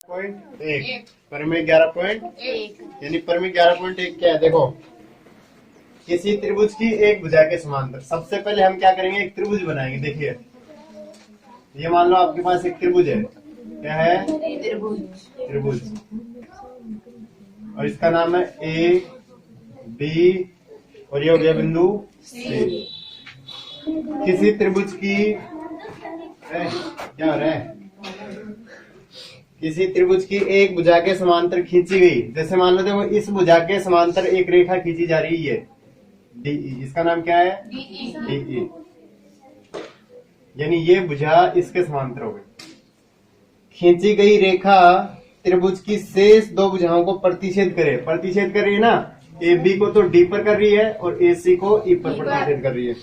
11.1 परिमेय 11.1 यानी परिमेय 11.1 क्या है देखो, किसी त्रिभुज की एक भुजा के समांतर। सबसे पहले हम क्या करेंगे, एक त्रिभुज बनाएंगे। देखिए ये मान लो आपके पास एक त्रिभुज है, क्या है, त्रिभुज, और इसका नाम है ए बी और ये हो गया बिंदु सी। किसी त्रिभुज की क्या हो रहा है, किसी त्रिभुज की एक भुजा के समांतर खींची गई। जैसे मान लो देखो इस भुजा के समांतर एक रेखा खींची जा रही है डीई, इसका नाम क्या है, डीई, यानी ये भुजा इसके समांतर हो गई। खींची गई रेखा त्रिभुज की शेष दो भुजाओं को प्रतिच्छेद करे। प्रतिच्छेद कर रही है ना, ए बी को तो डी पर कर रही है और ए सी को ई पर प्रतिच्छेद कर रही है।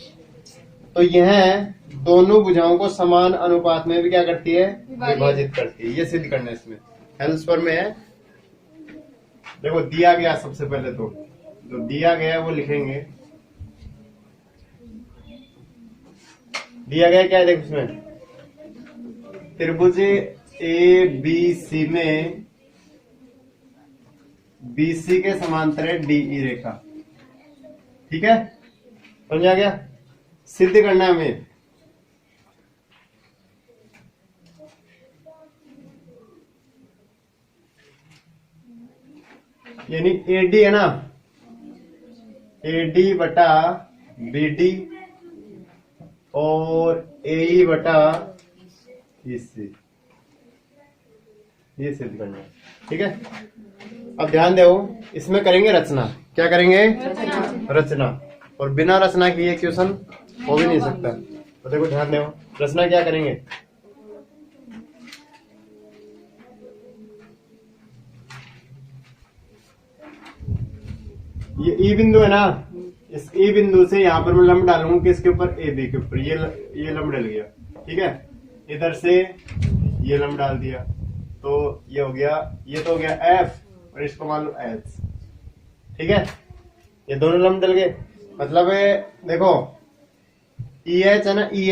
तो यह दोनों भुजाओं को समान अनुपात में भी क्या करती है, विभाजित करती है। ये सिद्ध करना है इसमें, हेल्सपर में है। देखो दिया गया, सबसे पहले तो जो दिया गया वो लिखेंगे। दिया गया क्या है, देखो इसमें त्रिभुज ए बी सी में बीसी के समांतर है डीई रेखा। ठीक है, समझ आ गया। सिद्ध करना है हमें, यानी एडी है ना, एडी बटा बीडी और एई बटा ईसी, ये सिद्ध करना है। ठीक है, अब ध्यान दो, इसमें करेंगे रचना। क्या करेंगे, रचना। और बिना रचना की ये क्वेश्चन हो भी नहीं सकता। तो देखो ध्यान दो, रचना क्या करेंगे, ये ई बिंदु है ना, इस ई बिंदु से यहाँ पर मैं लंब डालूंगा किसके ऊपर, ए बी के ऊपर। ये लंब डल गया। ठीक है, इधर से ये लंब डाल दिया तो ये हो गया, ये तो हो गया एफ और इसको मान लो एच। ठीक है, ये दोनों लंब डल गए। मतलब देखो ई एच है ना, ई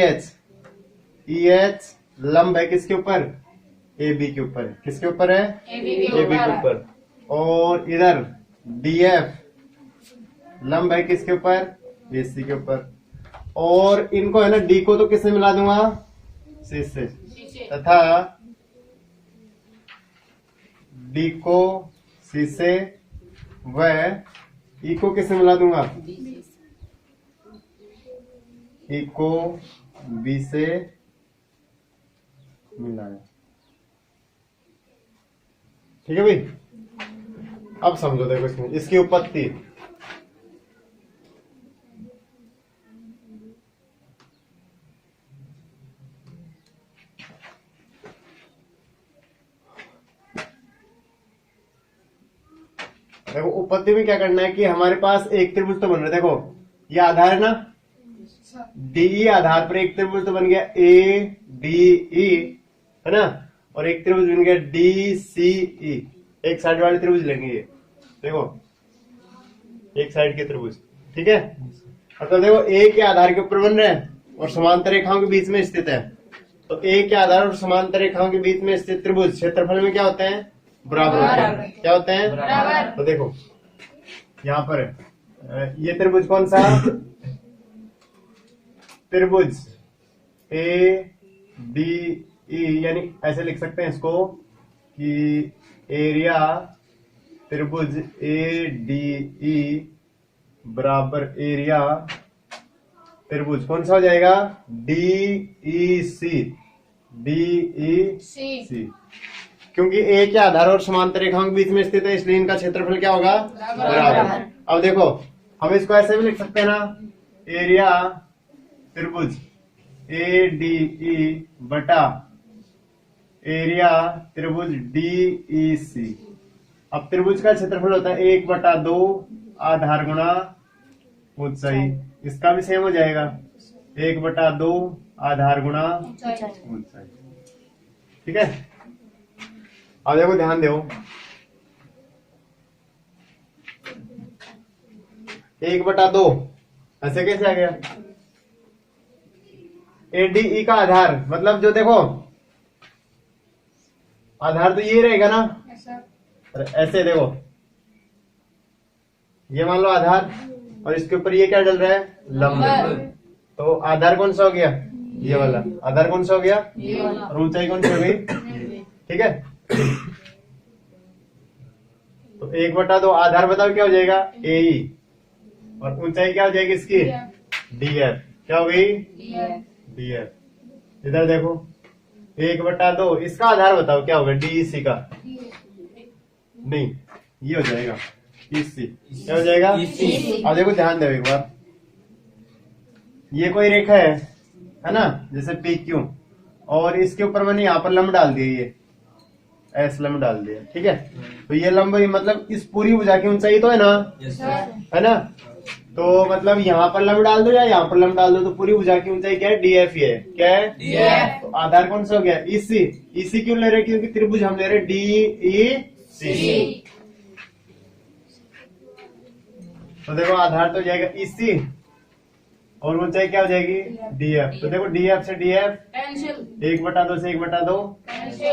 एच लंब है किसके ऊपर, ए बी के ऊपर। किसके ऊपर है, ए बी के ऊपर। और इधर डी एफ लंब है किसके ऊपर, बी सी के ऊपर। और इनको है ना, डी को तो किससे मिला दूंगा, सी से, तथा डी को सी से व ई को किससे मिला दूंगा, ई को बी से मिलाया। ठीक है भाई, अब समझो। देखो इसमें इसकी उत्पत्ति, देखो उत्पत्ति में क्या करना है कि हमारे पास एक त्रिभुज तो बन रहा है। देखो ये आधार है ना, डीई आधार पर एक त्रिभुज तो बन गया ए डी ई, है ना, और एक त्रिभुज बन गया डी सी ई। एक साइड वाले त्रिभुज लेंगे ये, देखो एक साइड के त्रिभुज। ठीक है, मतलब देखो ए के आधार के ऊपर बन रहे हैं और समांतर रेखाओं के बीच में स्थित है। तो ए के आधार और समांतर रेखाओं के बीच में स्थित त्रिभुज क्षेत्रफल में क्या होते हैं, बराबर होते हैं। क्या होते हैं, बराबर। तो देखो यहाँ पर ये त्रिभुज कौन सा, त्रिभुज ए डी ई, यानी ऐसे लिख सकते हैं इसको कि एरिया त्रिभुज ए डी ई बराबर एरिया त्रिभुज कौन सा हो जाएगा, डी ई सी, डी ई सी। क्योंकि ए के आधार और समांतर रेखाओं के बीच में स्थित है, इसलिए इनका क्षेत्रफल क्या होगा, बराबर। अब देखो हम इसको ऐसे भी लिख सकते हैं ना, एरिया त्रिभुज ए डी ई बटा एरिया त्रिभुज डी ई सी। अब त्रिभुज का क्षेत्रफल होता है 1/2 आधार गुणा ऊंचाई। इसका भी सेम हो जाएगा, 1/2 आधार गुणा ऊंचाई। ठीक है, अब देखो ध्यान दो, 1/2 ऐसे कैसे आ गया, एडीई का आधार मतलब जो देखो आधार तो ये रहेगा ना। अरे ऐसे देखो, ये मान लो आधार, और इसके ऊपर ये क्या डल रहा है, लंब। तो आधार कौन सा हो गया, ये वाला। आधार कौन सा हो गया, और ऊंचाई कौन सी हो गई, ठीक है। तो 1/2 आधार बताओ क्या हो जाएगा, AE, और ऊंचाई क्या हो जाएगी इसकी, DF। क्या हो गई, DF। इधर देखो 1/2, इसका आधार बताओ क्या होगा, DEC का, नहीं ये हो जाएगा EC। क्या हो जाएगा, अब देखो ध्यान दो एक बार, ये कोई रेखा है ना, जैसे PQ, और इसके ऊपर मैंने यहाँ पर लंब डाल दिया, ये S लंब डाल दिया, ठीक है। तो ये लंब मतलब इस पूरी भुजा की ऊंचाई तो है ना, है ना। तो मतलब यहाँ पर लंब डाल दो या यहाँ पर लंब डाल दो, तो पूरी भुजा की ऊंचाई क्या है, DF ही है। क्या है, DF। तो आधार कौन सा हो गया, EC क्यों ले रहे, क्योंकि त्रिभुज हम ले रहे DEC। तो देखो आधार तो हो जाएगा EC, और ऊंचाई क्या हो जाएगी, DF। तो देखो DF से DF 1/2 से 1/2,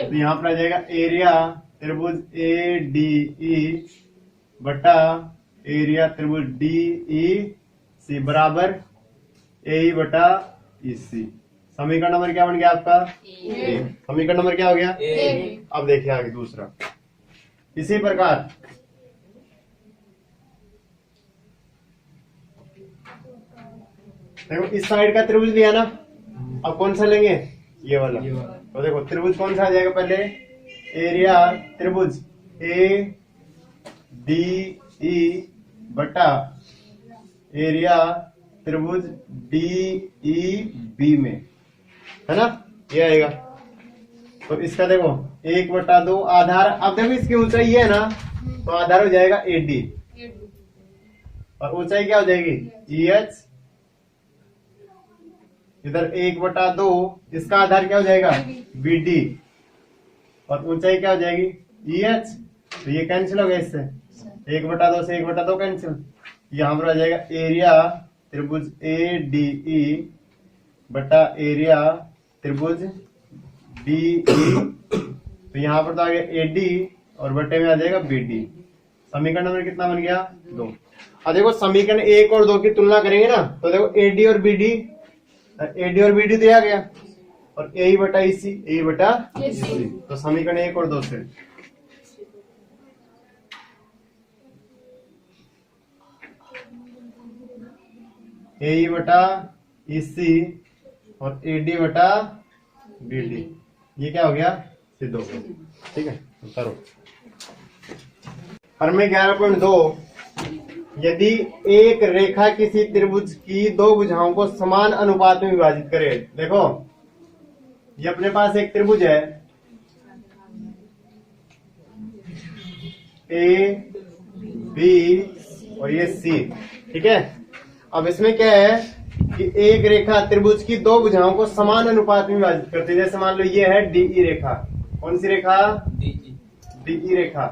तो यहाँ पर आ जाएगा एरिया त्रिभुज ADE बटा एरिया त्रिभुज DEC बराबर AE बटा EC। समीकरण नंबर क्या बन गया आपका, A। समीकरण नंबर क्या हो गया, A। अब देखिए आगे दूसरा, इसी प्रकार देखो इस साइड का त्रिभुज लिया ना, अब कौन सा लेंगे, ये वाला। तो देखो त्रिभुज कौन सा आ जाएगा, पहले एरिया त्रिभुज ADE बटा एरिया त्रिभुज DEB में, है ना, ये आएगा। तो इसका देखो 1/2 आधार, अब देखो इसकी ऊंचाई ये है ना, तो आधार हो जाएगा AD, और ऊंचाई क्या हो जाएगी, EH। इधर 1/2, इसका आधार क्या हो जाएगा, BD, और ऊंचाई क्या हो जाएगी, EH। तो ये कैंसिल हो गया इससे, 1/2 से 1/2 कैंसिल। यहाँ पर आ जाएगा एरिया त्रिभुज ADE बटा एरिया त्रिभुज DE। तो यहाँ पर तो आ गया AD, और बटे में आ जाएगा BD। समीकरण नंबर कितना बन गया, 2। अब देखो समीकरण 1 और 2 की तुलना करेंगे ना, तो देखो AD और BD दिया गया, और AE बटा EC, तो समीकरण 1 और 2 से AE बटा EC और AD बटा BD, ये क्या हो गया, सिद्ध हो गया, ठीक है। करो प्रमेय 11.2, यदि एक रेखा किसी त्रिभुज की दो भुजाओं को समान अनुपात में विभाजित करे। देखो ये अपने पास एक त्रिभुज है AB और ये C, ठीक है। अब इसमें क्या है कि एक रेखा त्रिभुज की दो भुजाओं को समान अनुपात में विभाजित करती है। जैसे मान लो ये है DE रेखा, कौन सी रेखा, DE रेखा।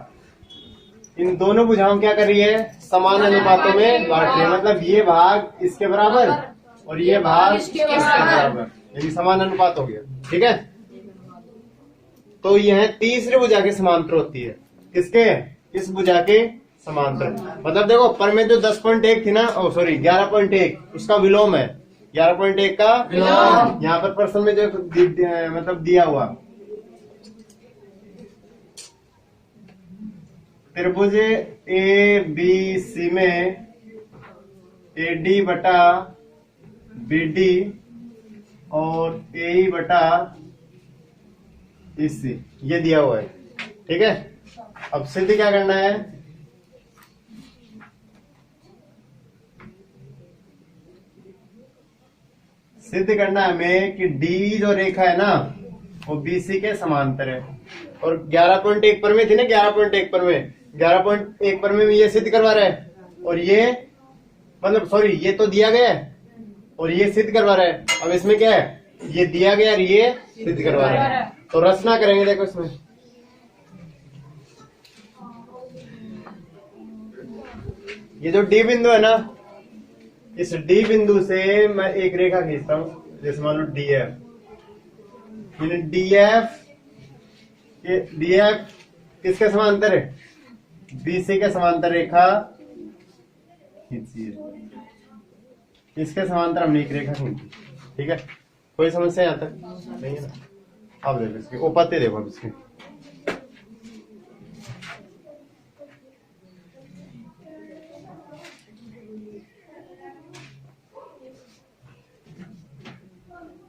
इन दोनों भुजाओं क्या कर रही है, समान अनुपातों में बांट रही है, मतलब ये भाग इसके बराबर और ये भाग इसके बराबर, यानी समान अनुपात हो गया, ठीक है। तो यह तीसरी भुजा के समांतर होती है, किसके, इस भुजा के समांतर। मतलब देखो पर में जो 10.1 थी ना, 11.1, उसका विलोम है, 11.1 का विलोम। यहाँ पर प्रश्न में जो मतलब दिया हुआ त्रिभुज ABC में AD बटा BD और AE बटा EC ये दिया हुआ है, ठीक है। अब सिद्ध क्या करना है, सिद्ध करना है हमें कि D जो रेखा है ना वो BC के समांतर है। और 11.1 पर में थी ना, 11.1 पर में, 11.1 पर में ये सिद्ध करवा रहा है, और ये मतलब ये तो दिया गया है और ये सिद्ध करवा रहा है। अब इसमें क्या है, ये दिया गया और ये सिद्ध करवा रहा है, तो रचना करेंगे। देखो इसमें ये जो D बिंदु है ना, इस D बिंदु से मैं एक रेखा खींचता हूं, जैसे मान लो DF, DF कि डी एफ किसके समांतर है, बीसी के समांतर रेखा खींचिए। इसके समांतर हमने एक रेखा खींची, ठीक है। कोई समस्या यहाँ तक नहीं है ना। अब देखो इसकी उपात्य देखो, अब इसकी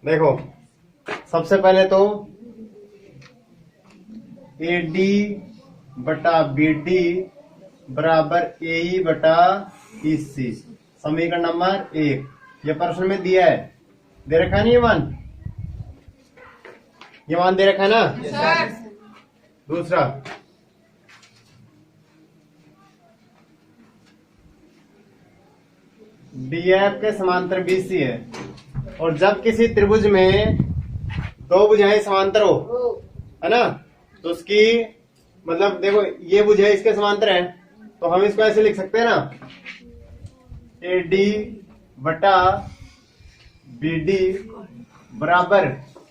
देखो, सबसे पहले तो ए डी बटा बी डी बराबर ए ई बटा ई सी, समीकरण नंबर 1। ये प्रश्न में दिया है, दे रखा है नहीं ये मान दे रखा है ना। सर। दूसरा, डीएफ के समांतर बीसी है, और जब किसी त्रिभुज में दो भुजाएं समांतर हो, है ना, तो उसकी मतलब देखो ये भुजाएं इसके समांतर है, तो हम इसको ऐसे लिख सकते हैं ना, ए डी बटा बी डी बराबर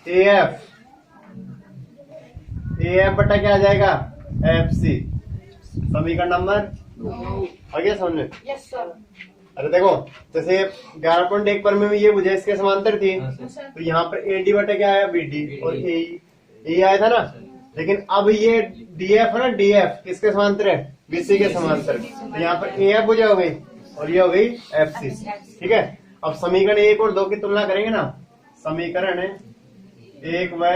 ए एफ बटा क्या आ जाएगा, एफ सी, समीकरण नंबर आ गया समझ में। Yes sir. अरे देखो, जैसे 11.1 पर में ये भुजा इसके समांतर थी, तो यहाँ पर ए डी बटा क्या आया, बी डी, और ए आया था ना। लेकिन अब ये डी एफ है ना, डी एफ किसके समांतर है, बीसी के समांतर, तो यहाँ पर ए एफ भुजा हो गई और ये हो गई एफ सी, ठीक है। अब समीकरण 1 और 2 की तुलना करेंगे ना, समीकरण 1 व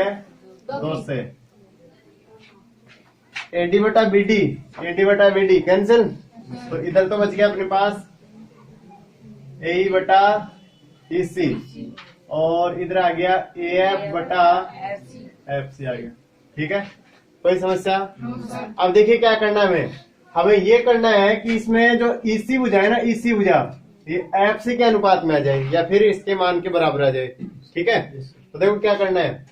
2 से एडी बटा बी डी कैंसिल, तो इधर तो बच गया अपने पास ए बटा ई सी, और इधर आ गया ए एफ बटा एफ सी आ गया, ठीक है। कोई समस्या। अब देखिए क्या करना है, हमें ये करना है कि इसमें जो ईसी भुजा है ना, ईसी भुजा ये एफ सी के अनुपात में आ जाए या फिर इसके मान के बराबर आ जाए, ठीक है। तो देखो क्या करना है,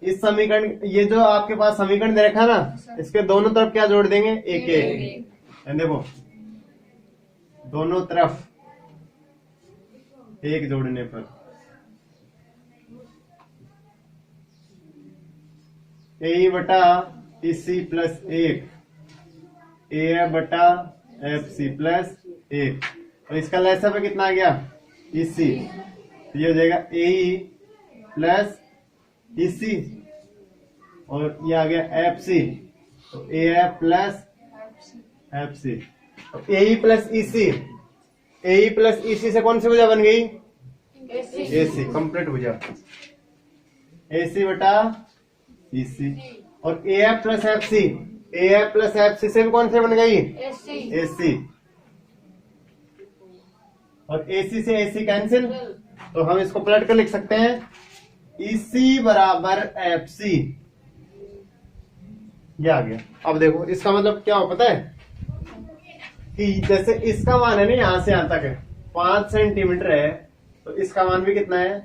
इस समीकरण, ये जो आपके पास समीकरण दे रखा है ना, इसके दोनों तरफ क्या जोड़ देंगे, एक एक। देखो दोनों तरफ एक जोड़ने पर ए बटा ई सी प्लस 1, ए बटा एफ सी प्लस 1, और इसका लैसा पे कितना आ गया, ई सी, तो ये हो जाएगा ए प्लस ई सी, और ये आ गया एफ सी, तो A F plus F C, A plus E C, A plus E C से कौन सी भुजा बन गई, ए सी, कंप्लीट भुजा, ए सी बटा ई सी, और A F plus F C, A F plus F C से भी कौन से बन गई, ए सी, और ए सी से ए सी कैंसिल, तो हम इसको पलट कर लिख सकते हैं, ई सी बराबर एफ सी, ये आ गया। अब देखो इसका मतलब क्या हो पता है, कि जैसे इसका मान है ना यहाँ से यहाँ तक है 5 सेंटीमीटर है, तो इसका मान भी कितना है,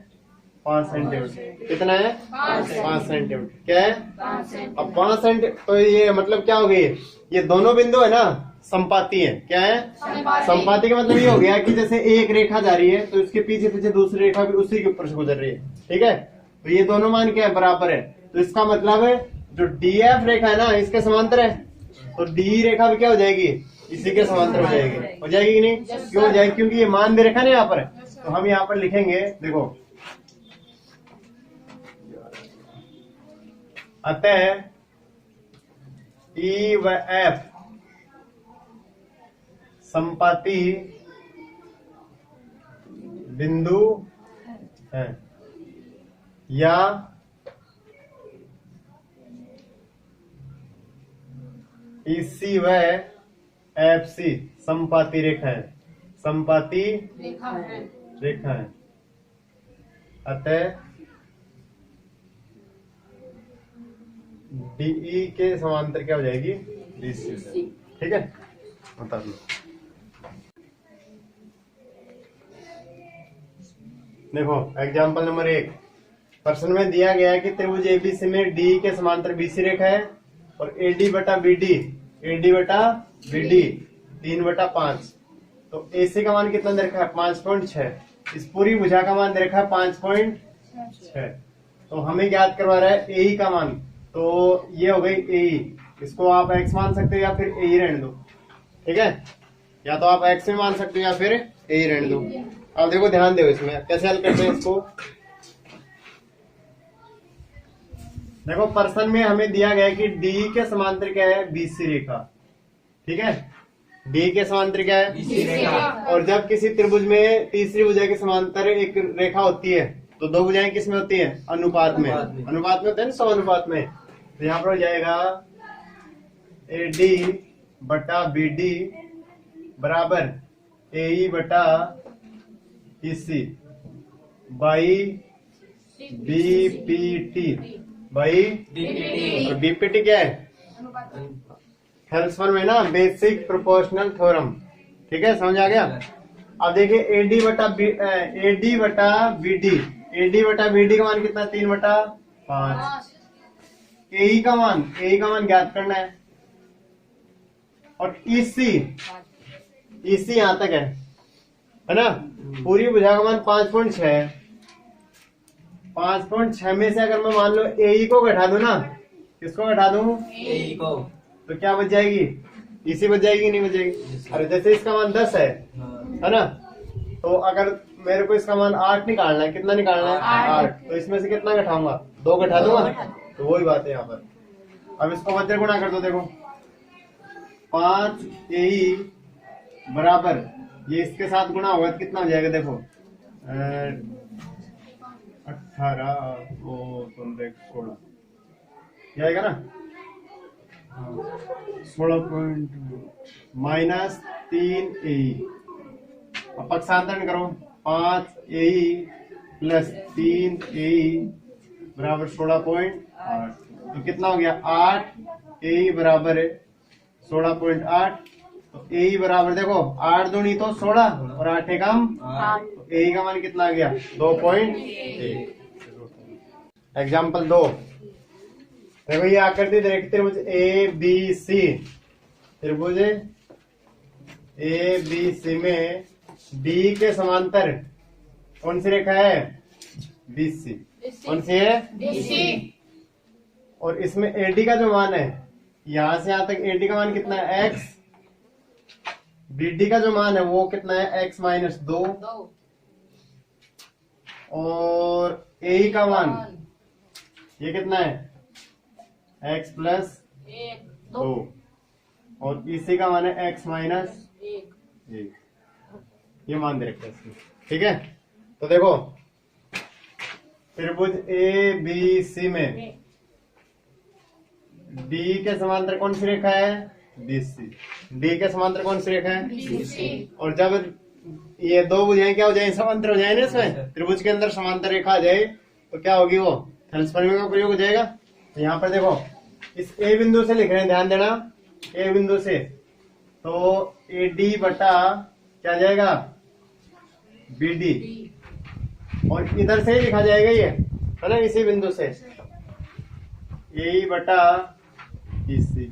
5 सेंटीमीटर, कितना है, 5 सेंटीमीटर, क्या है, अब 5 सेंटीमीटर, तो ये मतलब क्या हो गई, ये दोनों बिंदु है ना संपाती है, क्या है, संपाती का मतलब ये हो गया कि जैसे एक रेखा जा रही है तो इसके पीछे पीछे दूसरी रेखा भी उसी के ऊपर से गुजर रही है, ठीक है। तो ये दोनों मान क्या है, बराबर है, तो इसका मतलब है जो डी एफ रेखा है ना इसके समांतर है, तो डी रेखा भी क्या हो जाएगी, इसी के समांतर हो जाएगी कि नहीं, क्यों हो जाएगी, क्योंकि ये मान दे रखा है ना यहाँ पर, तो हम यहाँ पर लिखेंगे, देखो अतः ई व एफ संपाती बिंदु है, या ईसी व एफ सी संपाती रेखा है, संपाती रेखा है, अतः डीई के समांतर क्या हो जाएगी, डीसी, ठीक है, बता दो। देखो एग्जाम्पल नंबर 1, प्रश्न में दिया गया है कि त्रिभुज एबीसी में डी के समांतर बीसी रेखा है, और एडी बटा बी डी 3/5, तो एसी का मान कितना दे रखा है, 5.6, इस पूरी भुजा का मान दे रखा है 5.6, तो हमें ज्ञात करवा रहा है ए का मान, तो ये हो गई ए, इसको आप एक्स मान सकते हो या फिर ए ही रहने दो, ठीक है, या तो आप एक्स में मान सकते हो या फिर ए ही रहने दो। अब देखो ध्यान दो इसमें कैसे हल करते हैं इसको। देखो प्रश्न में हमें दिया गया है कि डी के समांतर क्या है, बीसी रेखा, ठीक है, डी के समांतर क्या है, बीसी रेखा। और जब किसी त्रिभुज में तीसरी भुजा के समांतर एक रेखा होती है तो दो भुजाएं किस में होती है, अनुपात में, अनुपात में होते हैं ना, 100 अनुपात में। तो यहाँ पर हो जाएगा ए डी बटा बी डी बराबर ए ई बटा E C by B P T by और बीपीटी क्या है, हेल्सफल में ना बेसिक प्रोपोर्शनल थ्योरम, ठीक है, समझ आ गया। अब देखिए एडी बटा बी डी का मान कितना, 3/5। ए का मान ज्ञात करना है, और ईसी यहां तक है ना, पूरी भुजा का मान 5.6 है। 5.6 में से अगर मैं मान लो ए को घटा दूं ना, किसको घटा दूं, ए को, तो क्या बच जाएगी, इसी बच जाएगी, नहीं बच जाएगी। अरे जैसे इसका मान 10 है ना, तो अगर मेरे को इसका मान 8 निकालना है, कितना निकालना है, 8, तो इसमें से कितना घटाऊंगा, 2 घटा दूंगा, तो वही बात है यहाँ पर। अब इसको वज्र गुणा कर दो, देखो 5 ए बराबर ये इसके साथ गुणा होगा तो कितना हो जाएगा, देखो 18 16 जाएगा ना, 16 माइनस 3 ए, अब पक्षांतरण करो, 5 ए प्लस 3 ए बराबर 16.8, तो कितना हो गया, 8 ए बराबर है 16.8, तो ए बराबर देखो 8 दूनी तो 16 और 8 एकम, तो ए का मान कितना आ गया, 2.1। एग्जाम्पल 2, देखो ये आकृति देखते त्रिभुज ए बी सी, त्रिभुज ए बी सी में डी के समांतर कौन सी रेखा है, बीसी, कौन सी है, बीसी। और इसमें एडी का जो मान है, यहां से यहां तक एडी का मान कितना है, एक्स, बीडी का जो मान है वो कितना है, x माइनस 2, और ए का मान ये कितना है, x प्लस 2, और इसी का मान है x माइनस 1, ये मान दे रखते हैं इसमें, ठीक है। तो देखो त्रिभुज ए बी सी में डी के समांतर कौन सी रेखा है, बीसी, डी के समांतर कौन सी रेखा है, बीसी। और जब ये दो भुजाएं क्या हो जाए, समांतर हो जाए ना, इसमें त्रिभुज के अंदर समांतर रेखा आ जाए तो क्या होगी, वो हेल्सफल का प्रयोग हो जाएगा। तो यहाँ पर देखो इस ए बिंदु से लिख रहे हैं, ध्यान देना, ए बिंदु से, तो ए डी बटा क्या जाएगा, बी डी, और इधर से ही लिखा जाएगा ये, है ना, इसी बिंदु से ए बटा इसी,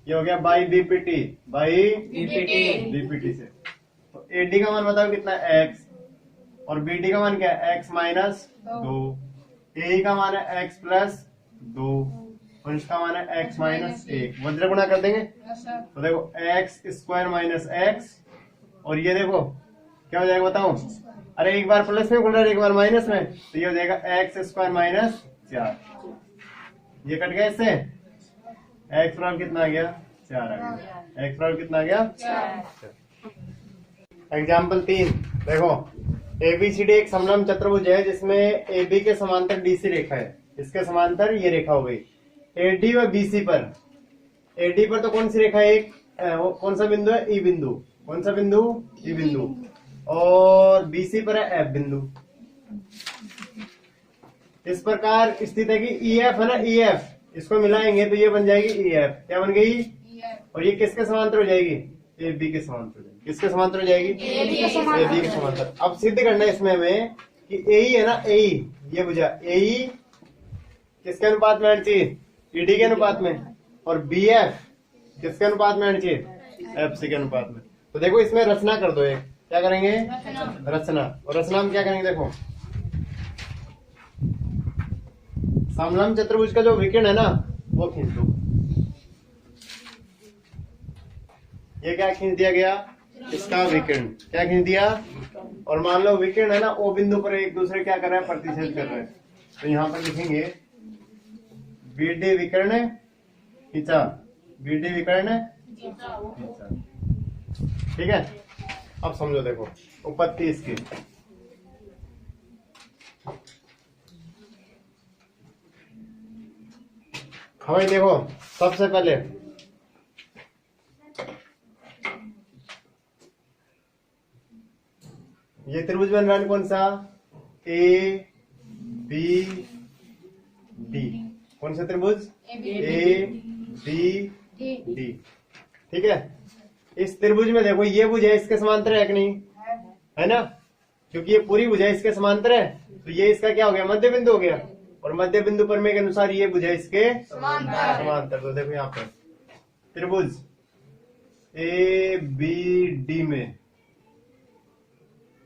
ये हो गया बाई बीपीटी, बाई बीपीटी से। तो एडी का मान बताओ कितना है, एक्स, और बीडी का मान क्या है, एक्स माइनस 2, ए का मान है एक्स प्लस 2, और इसका मान है एक्स माइनस 1, वज्र गुणा कर देंगे, तो देखो एक्स स्क्वायर माइनस एक्स, और ये देखो क्या हो जाएगा बताओ, अरे एक बार प्लस में खुल रहा है, एक बार माइनस में, तो ये हो जाएगा एक्स स्क्वायर माइनस 4, ये कट गया इससे, एक्स बराबर कितना आ गया, 4 आ गया, एक्स बराबर कितना आ गया, 4। एग्जाम्पल 3, देखो एबीसीडी एक समलंब चतुर्भुज है जिसमें एबी के समांतर डीसी रेखा है, इसके समांतर ये रेखा हो गई, एडी व बीसी पर, एडी पर तो कौन सी रेखा है, एक कौन सा बिंदु है, ई बिंदु, कौन सा बिंदु, ई बिंदु, और बीसी पर है एफ बिंदु। इस प्रकार स्थित है कि ई एफ है ना, ई एफ, इसको मिलाएंगे तो ये बन जाएगी ई एफ, क्या बन गई, और ये किसके समांतर हो जाएगी, ए बी के समांतर हो जाएगी, किसके समांतर हो जाएगी, ए बी के समांतर। अब सिद्ध करना है इसमें हमें कि ए है ना, ए ये बुझा, ए किसके अनुपात में आना चाहिए, ईडी के अनुपात में, और बी एफ किसके अनुपात में आना चाहिए, एफ सी के अनुपात में। तो देखो इसमें रचना कर दो, एक क्या करेंगे, रचना, और रचना में क्या करेंगे, देखो समलंब चतुर्भुज का जो विकर्ण है ना वो खींच दो। ये क्या खींच दिया गया, इसका विकर्ण क्या खींच दिया। और मान लो विकर्ण है ना ओ बिंदु पर एक दूसरे क्या कर रहे हैं, प्रतिच्छेद कर रहे हैं। तो यहाँ पर लिखेंगे बीडी विकर्ण खींचा, बीडी विकर्ण खींचा। ठीक है, अब समझो, देखो उपपत्ति इसकी। भाई देखो सबसे पहले ये त्रिभुज बन रहा है कौन सा, ए बी डी। कौन सा त्रिभुज, ए बी डी। ठीक है, इस त्रिभुज में देखो ये भुजा इसके समांतर है कि नहीं, है ना, क्योंकि ये पूरी भुजा इसके समांतर है, तो ये इसका क्या हो गया, मध्य बिंदु हो गया। और मध्य बिंदु प्रमेय के अनुसार ये भुजा इसके समांतर। तो देखो यहाँ पर त्रिभुज ए बी डी में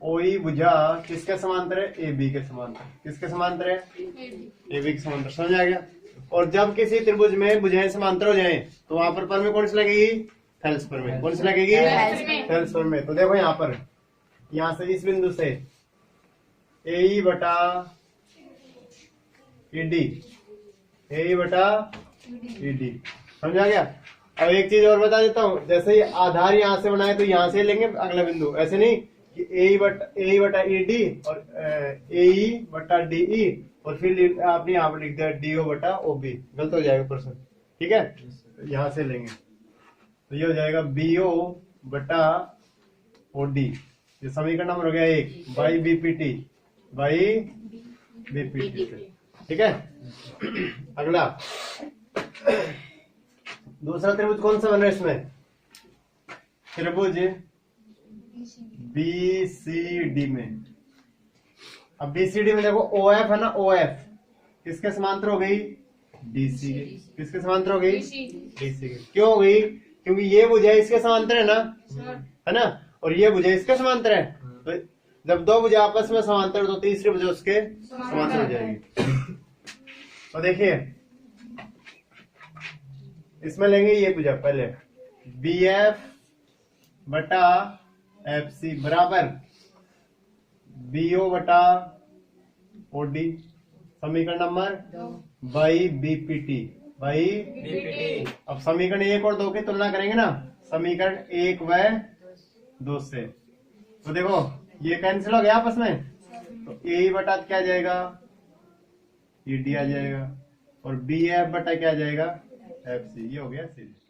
ओई भुजा किसके समांतर है, ए बी के समांतर। किसके समांतर है, ए बी के समांतर। समझ आ गया। और जब किसी त्रिभुज में भुजाएं समांतर हो जाएं तो वहां पर प्रमेय कौन सी लगेगी, थेल्स प्रमेय। कौन सी लगेगी, थेल्स प्रमेय। तो देखो यहाँ पर, यहाँ से इस बिंदु से ए बटा ईडी, ए बटा ईडी। समझा गया। अब एक चीज और बता देता हूँ, जैसे ये आधार यहाँ से बनाए तो यहाँ से लेंगे अगला बिंदु, ऐसे नहीं कि ए बटा ईडी और ए बटा डीई और फिर आपने यहाँ पर लिख दिया डीओ बटा ओबी, गलत हो जाएगा प्रश्न। ठीक है, यहाँ से लेंगे तो ये हो जाएगा बीओ बटा ओडी। ये समीकरण नंबर हो गया 1 बाई बीपीटी बाई बीपीटी। ठीक है, अगला दूसरा त्रिभुज कौन सा बन रहा है इसमें, त्रिभुज बीसीडी में। अब बीसीडी में देखो ओएफ है ना, ओएफ किसके समांतर हो गई, डीसी के। किसके समांतर हो गई, डीसी के। क्यों हो गई, क्योंकि ये भुजा इसके समांतर है ना, है ना, और ये भुजा इसके समांतर है। तो जब दो भुजा आपस में समांतर तो तीसरी भुजा उसके समांतर हो जाएगी। तो देखिए इसमें लेंगे ये भुजा पहले, बी एफ बटा एफ सी बराबर बीओ बटा ओडी, समीकरण number by BPT by BPT. अब समीकरण 1 और 2 की तुलना करेंगे ना, समीकरण 1 व 2 से। तो देखो ये कैंसिल हो गया आपस में, तो ए बटा क्या आ जाएगा, ईडी आ जाएगा, और बी एफ बटा क्या आ जाएगा, एफ सी। ये हो गया सीधे।